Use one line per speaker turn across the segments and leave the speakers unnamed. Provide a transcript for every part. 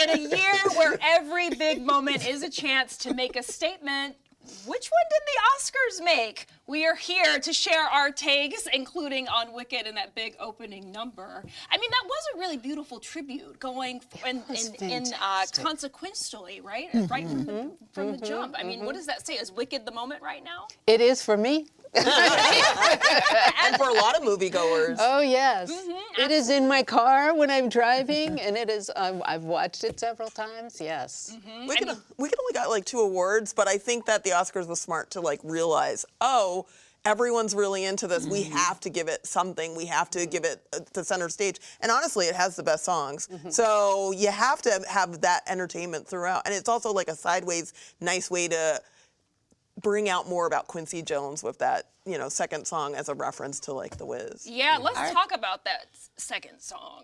in a year where every big moment is a chance to make a statement, which one did the Oscars make? We are here to share our takes, including on Wicked and that big opening number. I mean, that was a really beautiful tribute going consequentially, right? Right from the jump. I mean, what does that say? Is Wicked the moment right now?
It is for me.
And for a lot of moviegoers.
Oh, yes. It is in my car when I'm driving, and it is, I've watched it several times, yes.
Wicked only got like 2 awards, but I think that the Oscars was smart to like realize, oh, everyone's really into this. We have to give it something. We have to give it the center stage. And honestly, it has the best songs. So you have to have that entertainment throughout. And it's also like a sideways, nice way to bring out more about Quincy Jones with that, you know, second song as a reference to like The Wiz.
Yeah, let's talk about that second song.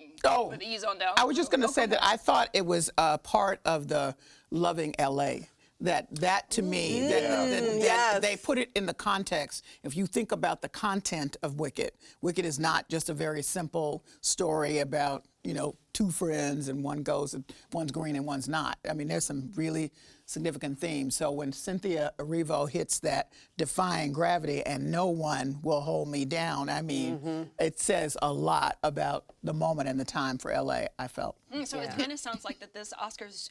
With Ease on Down.
I was just going to say that I thought it was part of the Loving L.A. That to me, that they put it in the context. If you think about the content of Wicked, Wicked is not just a very simple story about, you know, 2 friends and one goes and one's green and one's not. I mean, there's some really significant themes. So when Cynthia Arevo hits that defying gravity and no one will hold me down, I mean, it says a lot about the moment and the time for LA, I felt.
So it kind of sounds like that this Oscars,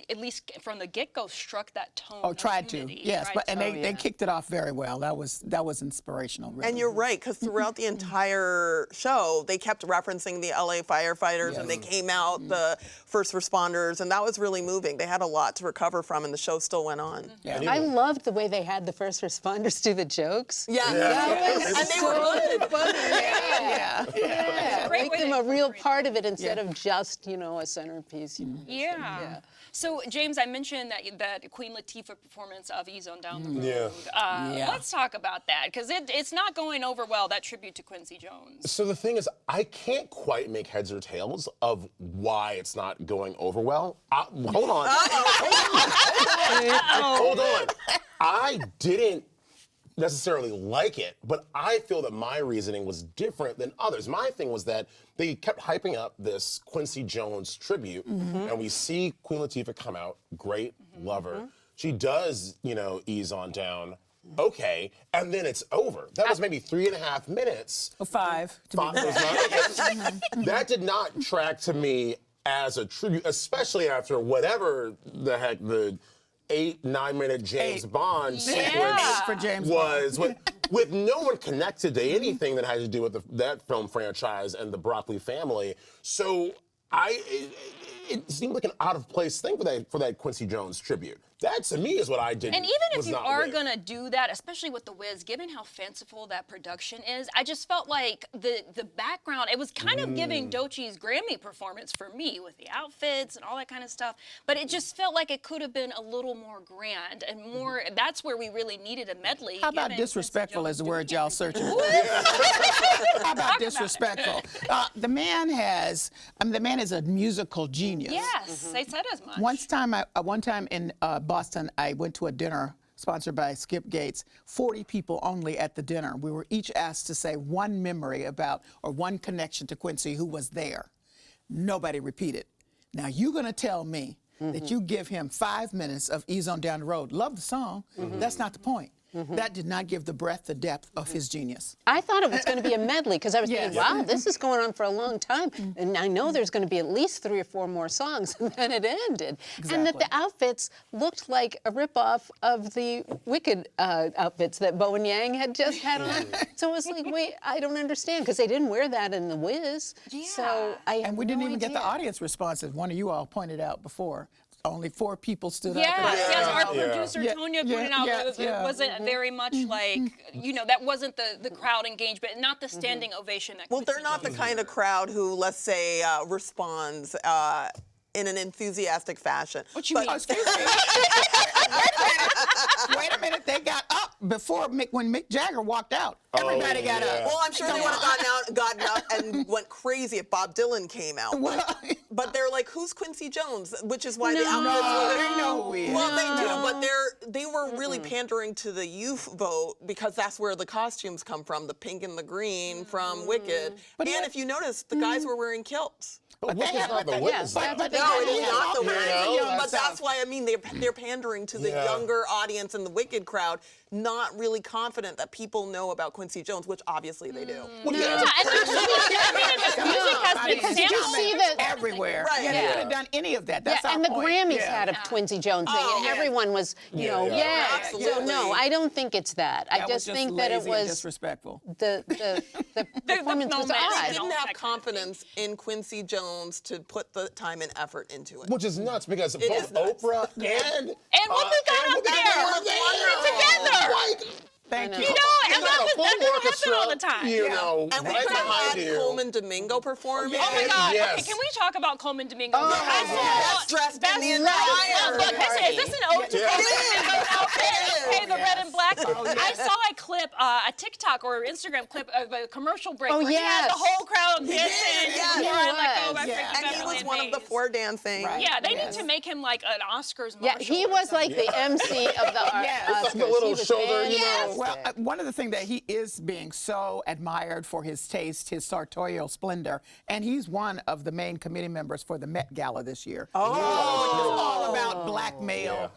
at least from the get-go, struck that tone.
Oh, tried to, yes, but they kicked it off very well. That was inspirational, really.
And you're right, because throughout the entire show, they kept referencing the LA firefighters, and they came out, the first responders, and that was really moving. They had a lot to recover from, and the show still went on.
I loved the way they had the first responders do the jokes.
Yeah.
That was
and they were good.
Funny. Make them a real part of it instead of just, you know, a centerpiece. You know,
So, James, I mentioned that Queen Latifa performance of Ease on Down the Road. Let's talk about that, because it's not going over well, that tribute to Quincy Jones.
So the thing is, I can't quite make heads or tails of why it's not going over well. Hold on. Hold on. I didn't necessarily like it, but I feel that my reasoning was different than others. My thing was that they kept hyping up this Quincy Jones tribute, and we see Queen Latifah come out, great, love her. She does, you know, Ease on Down, okay, and then it's over. That was maybe 3.5 minutes.
5.
That did not track to me as a tribute, especially after whatever the heck the 8-9 minute James Bond sequence
for James
was with no one connected to anything that had to do with that film franchise and the Broccoli family. So it seemed like an out of place thing for that Quincy Jones tribute. That to me is what I did.
And even if you are gonna do that, especially with The Wiz, given how fanciful that production is, I just felt like the background, it was kind of giving Doechie's Grammy performance for me with the outfits and all that kind of stuff. But it just felt like it could have been a little more grand and more. That's where we really needed a medley.
How about disrespectful is the word y'all searching for? How about disrespectful? The man is a musical genius.
Yes, they said as much.
One time in Boston, I went to a dinner sponsored by Skip Gates, 40 people only at the dinner. We were each asked to say one memory about or one connection to Quincy who was there. Nobody repeated. Now you're gonna tell me that you give him 5 minutes of Ease on Down the Road. Love the song, that's not the point. That did not give the breadth, the depth of his genius.
I thought it was going to be a medley because I was thinking, wow, this is going on for a long time. And I know there's going to be at least 3 or 4 more songs. And then it ended.
Exactly.
And that the outfits looked like a ripoff of the Wicked outfits that Bo and Yang had just had on. So it was like, wait, I don't understand because they didn't wear that in The Wiz. So
and we didn't even get the audience response, as one of you all pointed out before. Only 4 people stood up.
Yes, our producer Tonya pointed out that it wasn't very much like, you know, that wasn't the crowd engagement, not the standing ovation. That
Well, they're not the kind of crowd who, let's say, responds in an enthusiastic fashion.
What you mean?
Excuse me. Wait a minute, they got up before when Mick Jagger walked out. Everybody got up.
Well, I'm sure they would have gotten up and went crazy if Bob Dylan came out. But they're like, who's Quincy Jones? Which is why the outfits were.
They know who he is.
Well, they do, but they were really pandering to the youth vote because that's where the costumes come from, the pink and the green from Wicked. And if you notice, the guys were wearing kilts.
But Wicked's not the Wiz.
No, it is not the Wiz. I mean, they're pandering to the younger audience and the Wicked crowd, not really confident that people know about Quincy Jones, which obviously they do.
Well,
Yeah, and there's music has been
Because did you
sampled.
see the
everywhere.
Right.
Yeah, they
Yeah.
could have done any of that. That's our
and the
point.
Grammys
Yeah.
had a Quincy Jones thing, and everyone was, you know,
Absolutely.
So no, I don't think it's that. I
That
just
was
think that it
lazy and
was
disrespectful.
the performance was
moment.
I
odd.
didn't have confidence in Quincy Jones to put the time and effort into it.
Which is nuts because
is
both
nuts.
Oprah and
Whoopi got up there together.
Like,
Thank you.
You know, and
got a
that
full
doesn't happen
orchestra,
all the time.
you know,
And we
right
could have
behind
had
you.
Coleman Domingo perform.
Oh my God!
Yes.
Okay, can we talk about Coleman Domingo?
Best dressed in the entire
Look, is this an ode to
Yeah.
Coleman Domingo's outfit?
It
Okay, the red and black.
Oh,
I saw a clip, a TikTok or Instagram clip of a commercial break
Oh,
where he had the
yes.
whole crowd dancing.
yes.
before I let go by
He was.
Frankie
And he
Beverly
was one of the
Mays.
four dancing.
Right.
Yeah, they need to make him like an Oscars
Yeah,
marshal.
he
or
was
something.
like the MC of the Oscars.
It's like a little
He was
shoulder, you know.
fantastic.
Well, one of the things that he is being so admired for his taste, his sartorial splendor, and he's one of the main committee members for the Met Gala this year. Oh, which is all about black male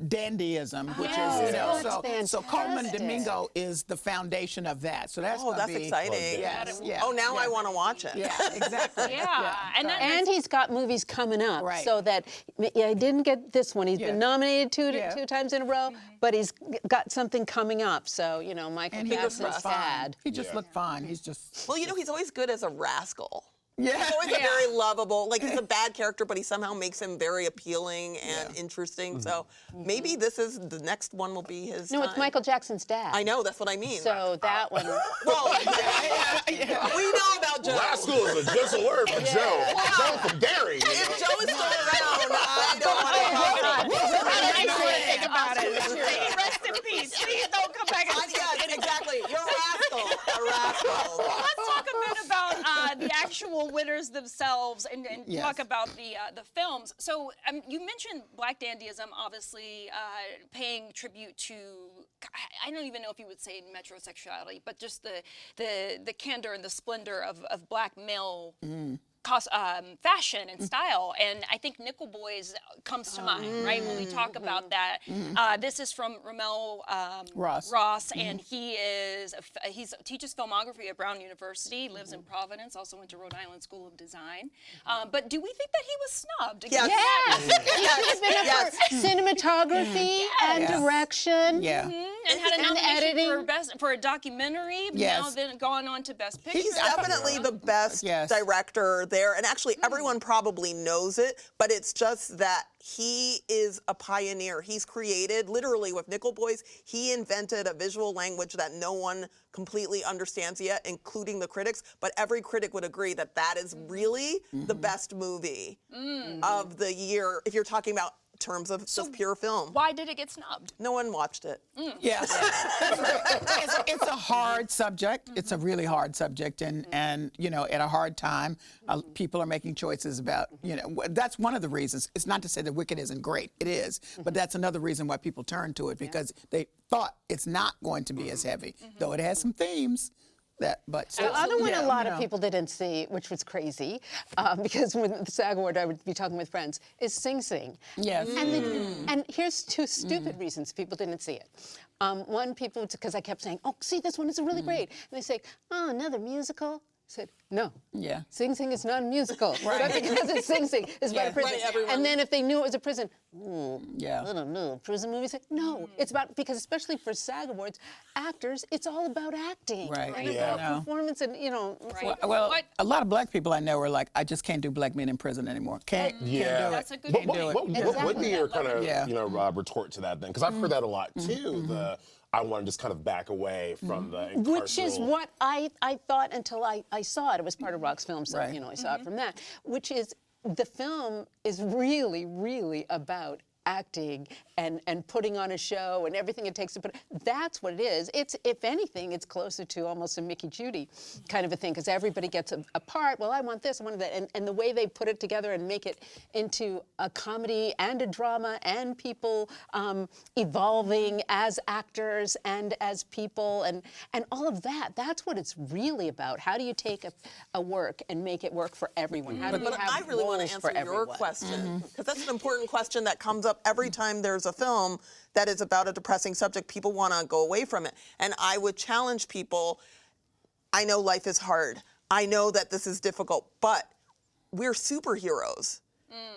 dandyism, which is, you know,
That's
so Colman
fantastic.
Domingo is the foundation of that. So that's
Oh,
gonna
that's
be,
exciting.
Yes, yeah.
Oh, now I
yeah.
want to watch it.
Yeah, exactly.
Yeah, and then
And he's got movies coming up,
Right.
so that I didn't get this one. He's been nominated two times in a row, but he's got something coming up. So you know, Michael
And he just
Jackson's
looked fine.
sad.
He just looked fine. He's just
Well, you know, he's always good as a rascal.
yeah.
He's always a very lovable, like he's a bad character, but he somehow makes him very appealing and interesting. So maybe this is the next one will be his.
No, it's
time.
Michael Jackson's dad.
I know, that's what I mean.
So that one.
Well, we know about Joe.
Rascal is a just a word for Joe. Joe from Gary.
If Joe is still around, I don't want to talk about it.
nice way to think about it. Please rest in peace. Please don't come back.
Yes, exactly. You're a rascal. A rascal.
Let's talk a bit about the actual winners themselves and
Yes.
talk about the films. So you mentioned Black Dandyism, obviously paying tribute to, I don't even know if you would say metrosexuality, but just the candor and the splendor of Black male fashion and style, and I think Nickel Boys comes to mind, right? When we talk about that, this is from Ramel Ross, and he teaches filmography at Brown University, lives in Providence, also went to Rhode Island School of Design. But do we think that he was snubbed?
Yes.
He's been up for cinematography and direction.
Yeah.
And had a
And
nomination
editing.
for a documentary.
Yes.
Now then gone on to Best Picture.
He's definitely the best director there, and actually everyone probably knows it, but it's just that he is a pioneer. He's created, literally with Nickel Boys, he invented a visual language that no one completely understands yet, including the critics, but every critic would agree that that is really the best movie of the year, if you're talking about terms of just pure film.
Why did it get snubbed?
No one watched it.
Yes. It's a hard subject. It's a really hard subject, and you know, at a hard time, people are making choices about, you know, that's one of the reasons. It's not to say that Wicked isn't great. It is, but that's another reason why people turn to it, because they thought it's not going to be as heavy, though it has some themes. But
The other one,
yeah,
a lot
you
of
know.
people didn't see, which was crazy, because when the SAG Award, I would be talking with friends, is Sing Sing.
Yes.
And here's two stupid reasons people didn't see it. One, people, because I kept saying, oh, see, this one is really great. And they say, oh, another musical? I said, no.
Yeah.
Sing Sing is not a musical. Right. But because it's Sing Sing, it's about a prison.
Right,
and then if they knew it was a prison,
Yeah.
I don't know, prison movies? No, it's about, because especially for SAG Awards, actors, it's all about acting.
Right.
And
Yeah.
about performance and, you know.
Well,
What-
a lot of black people I know are like, I just can't do black men in prison anymore. Can't do it.
That's a good
What
point.
would be your kind of
Yeah.
retort to that then? Because I've heard that a lot too. I want to just kind of back away from the
Which is
incarceral-
what I thought until I saw it. It was part of Rock's film, so
Right.
you know I saw it from that. Which is the film is really, really about acting and putting on a show and everything it takes to put. That's what it is. It's, if anything, it's closer to almost a Mickey Judy kind of a thing, because everybody gets a part. Well, I want this, I want that, and the way they put it together and make it into a comedy and a drama and people evolving as actors and as people and all of that. That's what it's really about. How do you take a work and make it work for everyone? How do you
But
have
I really want to
roles for
answer your
everyone?
question, because that's an important question that comes up up every time there's a film that is about a depressing subject. People want to go away from it. And I would challenge people, I know life is hard. I know that this is difficult, but we're superheroes.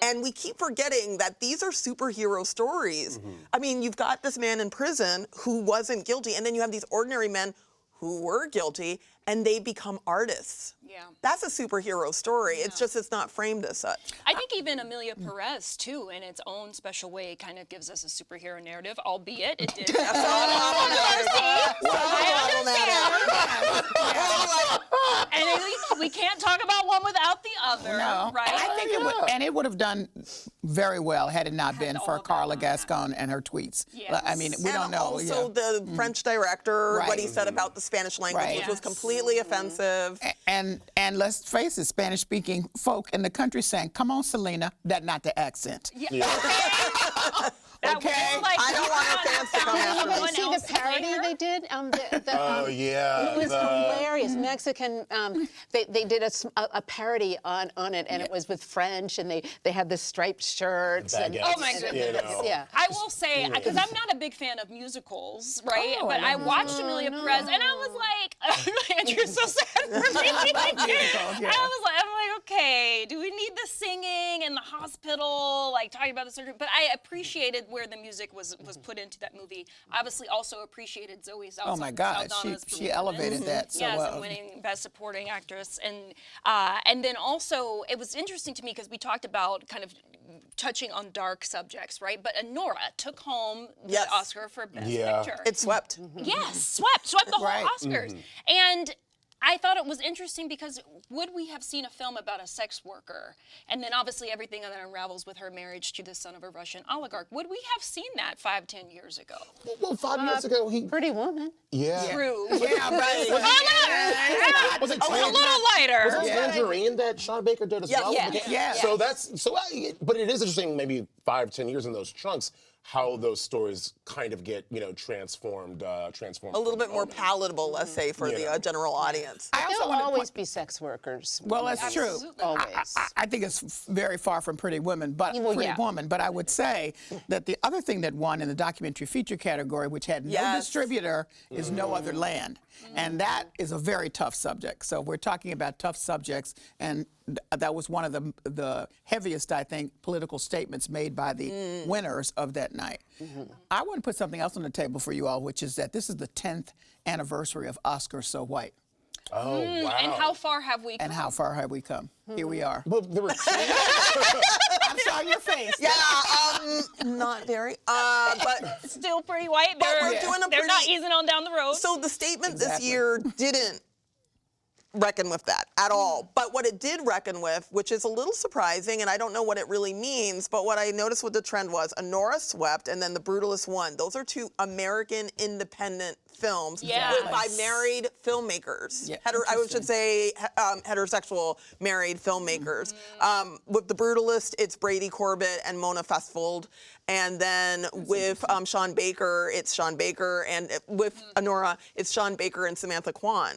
And we keep forgetting that these are superhero stories. I mean, you've got this man in prison who wasn't guilty, and then you have these ordinary men who were guilty, and they become artists.
Yeah.
That's a superhero story. It's just it's not framed as such.
I think even Emilia Perez, too, in its own special way, kind of gives us a superhero narrative, albeit it did. And we can't talk about one without the other,
No,
right?
I think it would, and it would have done very well had it not been for
all
Carla
gone.
Gascon and her tweets.
Yes.
I mean, we
And
don't know.
also
yeah.
the French director, what he
Right.
said about the Spanish language,
Right.
which was
Yes.
completely offensive.
And let's face it, Spanish-speaking folk in the country saying, "Come on, Selena," that not the accent.
That
Okay.
was like,
I don't want our fans to come after me.
someone
See the
else to play
parody
her?
they did?
Oh yeah.
It was
the-
hilarious. Mexican, they did a parody on it, and it was with French, and they had the striped shirts. And,
Baguettes,
Oh my
you
goodness.
know.
yeah.
I will say, because I'm not a big fan of musicals, right?
Oh,
but I watched Emilia Perez, and I was like, Andrew's so sad for me.
musicals, yeah.
I'm like, okay, do we need the singing in the hospital, like talking about the surgery? But I appreciated where the music was put into that movie. Obviously, also appreciated Zoe Saldana.
Oh my God, she elevated that so
yes,
well.
and winning Best Supporting Actress, and then also it was interesting to me because we talked about kind of touching on dark subjects, right? But Anora took home the
Yes.
Oscar for Best
Yeah.
Picture.
It swept.
Yes, swept the whole
Right.
Oscars. And I thought it was interesting because would we have seen a film about a sex worker? And then obviously everything that unravels with her marriage to the son of a Russian oligarch. Would we have seen that 5-10 years ago?
Well, 5 years ago, he.
Pretty Woman.
Yeah.
True.
Yeah, right.
Was it
A little lighter.
Was it Tangerine that Sean Baker did as well?
yeah.
Okay.
Yeah.
So but it is interesting. Maybe 5-10 years in those chunks, how those stories kind of get transformed. Transformed.
A little bit more palatable, let's say, for the general audience.
I also
There'll
want to
always be sex workers.
Well, that's true.
Absolutely.
Always.
I think it's very far from Pretty Woman, but
Well,
Pretty
yeah.
Woman. But I would say that the other thing that won in the documentary feature category, which had no
Yes.
distributor, is No Other Land, and that is a very tough subject. So we're talking about tough subjects, and that was one of the heaviest, I think, political statements made by the winners of that night. I want to put something else on the table for you all, which is that this is the 10th anniversary of OscarsSoWhite.
Oh wow.
And how far have we come?
And how far have we come? Here we are.
Well, there were
I saw your face.
Yeah, not very. But
Still pretty white.
But
They're,
we're doing a
they're not
pretty-
easing on down the road.
so the statement
Exactly.
this year didn't reckon with that at all. But what it did reckon with, which is a little surprising, and I don't know what it really means, but what I noticed what the trend was, Anora swept, and then The Brutalist won. Those are two American independent films
Yes.
by married filmmakers.
Yeah,
I should say heterosexual married filmmakers. With The Brutalist, it's Brady Corbett and Mona Festfold. And then with Sean Baker, it's Sean Baker. And with Anora, it's Sean Baker and Samantha Kwan.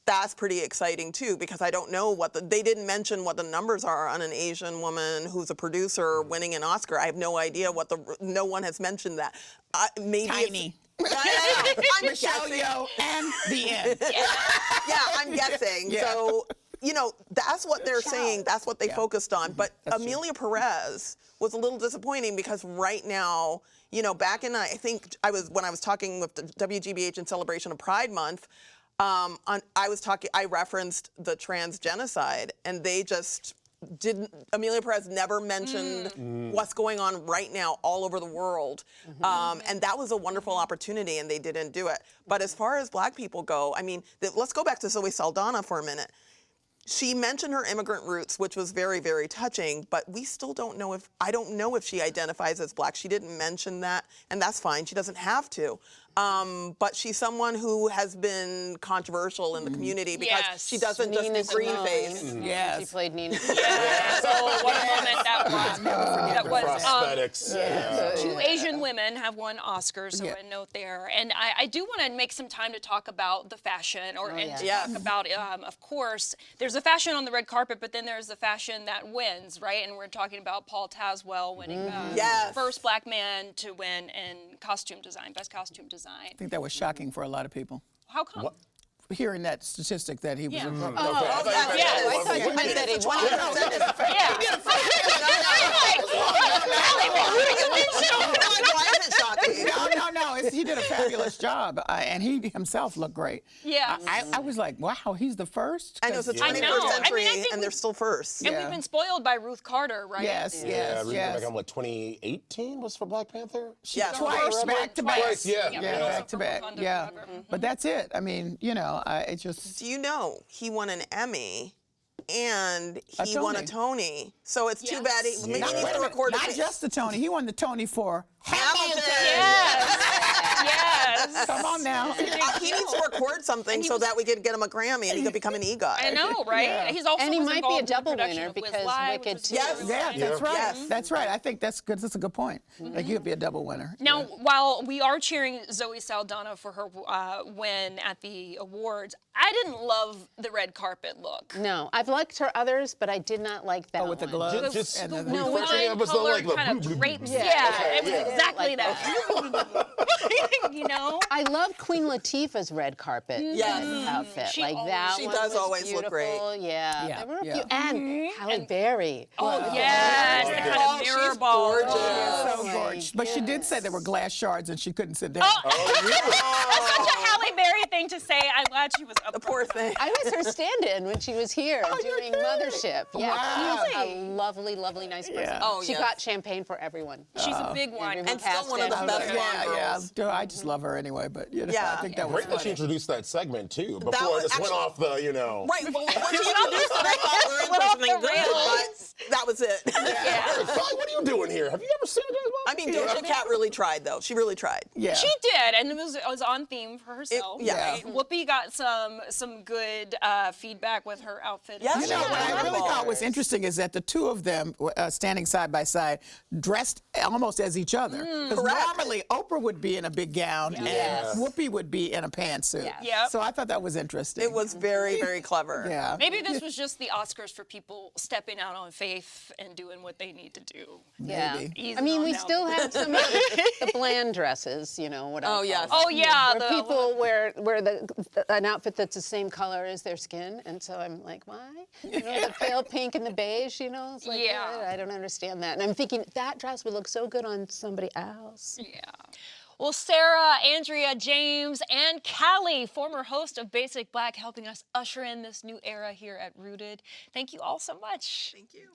That's pretty exciting too, because I don't know they didn't mention what the numbers are on an Asian woman who's a producer winning an Oscar. I have no idea no one has mentioned that. Maybe
Tiny.
I'm
Michelle
guessing.
Yeoh and the end.
Yeah, I'm guessing.
Yeah.
So, that's what they're saying. That's what they focused on. But
That's true.
Amelia Perez was a little disappointing because right now, back in, I think when I was talking with the WGBH in celebration of Pride Month, I referenced the trans genocide, and they just didn't. Amelia Perez never mentioned what's going on right now all over the world, and that was a wonderful opportunity, and they didn't do it. But as far as Black people go, I mean, let's go back to Zoe Saldana for a minute. She mentioned her immigrant roots, which was very, very touching, but we still don't know I don't know if she identifies as Black. She didn't mention that, and that's fine. She doesn't have to. but she's someone who has been controversial in the community because
Yes.
she doesn't just
Nina
do green
Simone.
face.
Yes.
She played Nina.
Yeah. So what a moment that was. That was.
Prosthetics.
Two Asian women have won Oscars, so
Yeah.
a note there. And I do want to make some time to talk about the fashion, and to
Yes.
talk about, of course, there's a fashion on the red carpet, but then there's the fashion that wins, right? And we're talking about Paul Tazewell winning
Yes.
first black man to win in costume design, best costume design.
I think that was shocking for a lot of people.
How come?
Hearing that statistic that he was
Yeah.
a
Yeah.
I thought you meant that he won.
Why is it shocking?
No, he did a fabulous job, and he himself looked great.
Yeah.
I was like, wow, he's the first?
I know it's the 21st
I know. I
century,
mean, I think
and they're still first.
And
Yeah.
we've been spoiled by Ruth Carter, right?
Yes,
Yeah,
yes,
Ruth
yes.
Back on what, 2018 was for Black Panther?
Yeah,
Twice, back to back.
Twice, yeah.
Yeah,
Yeah,
but
back
also
to back.
for Wakanda
Yeah,
Forever.
but that's it. I mean, it just.
Do you know he won an Emmy and he
A
won a
Tony.
Tony? So it's too bad he maybe he needs to record
Not
a
just the Tony. He won the Tony for
Hamilton.
Yes.
Come on now.
He needs to record something so that we can get him a Grammy and he could become an EGOT.
I know, right?
Yeah.
He's also
And he
was
might be
involved
a
in the
double
production
winner
of Wiz
because
Live,
Wicked
which was
too.
Yes.
really
Yeah,
good.
that's right.
Yes.
That's right. I think that's good. That's a good point. Like you could be a double winner.
Now,
Yeah.
while we are cheering Zoe Saldana for her win at the awards, I didn't love the red carpet look.
No, I've liked her others, but I did not like that
with the
one.
gloves.
Just
and the-
No, which
refreshing
Wine
episode,
colored
like,
kind
the-
of drapes.
Yeah.
Yeah, it was
Yeah.
exactly
Like
that. You know?
I love Queen Latifah's red carpet
Yes.
outfit.
She
like
always-
that
She
one
does
was
always look great.
beautiful. Yeah.
Yeah,
There were a
yeah.
few. And Halle Berry.
Oh, yes, the
Oh,
kind of
she's
mirror ball.
gorgeous.
Oh,
So
my
gorgeous. But she did say there were glass shards and she couldn't sit down.
That's such a Halle Berry thing to say. I'm glad she was up.
The poor thing.
I was her stand-in when she was here doing Mothership. Yeah,
Wow.
she's a lovely, lovely, nice person.
Yeah.
Oh,
she
yes.
got champagne for everyone.
She's a big wine.
Everyone
And still
passed
one of the
it.
best
Yeah,
blonde
yeah.
girls.
I just love her anyway, but
Yeah.
I think that was
Great that she
funny.
introduced that segment too. Before
was
this went
actually-
off the,
Right, well, once you introduced it, I thought we were in for something good, but that was it.
Hey, Fly, what are you doing here? Have you ever seen it?
I mean, Doja Cat really tried, though. She really tried.
Yeah.
She did, and it was on theme for herself.
yeah.
Right? Whoopi got some good feedback with her outfit.
Yes,
You know, what I really thought was interesting is that the two of them standing side by side, dressed almost as each other. Because
Correct.
normally Oprah would be in a big gown
Yes.
and Whoopi would be in a pantsuit.
Yes.
Yep.
So I thought that was interesting.
It was very, very clever.
Yeah.
Maybe this was just the Oscars for people stepping out on faith and doing what they need to do.
Yeah.
Maybe.
Easing
I mean,
on
we
down.
still have some of the bland dresses, what I
Oh,
call
yes.
them.
Oh yeah,
Where people wear an outfit that's the same color as their skin, and so I'm like, why? The pale pink and the beige, it's like,
Yeah.
what? I don't understand that. And I'm thinking that dress would look so good on somebody else.
Yeah. Well, Sarah, Andrea, James, and Callie, former host of Basic Black, helping us usher in this new era here at Rooted. Thank you all so much.
Thank you.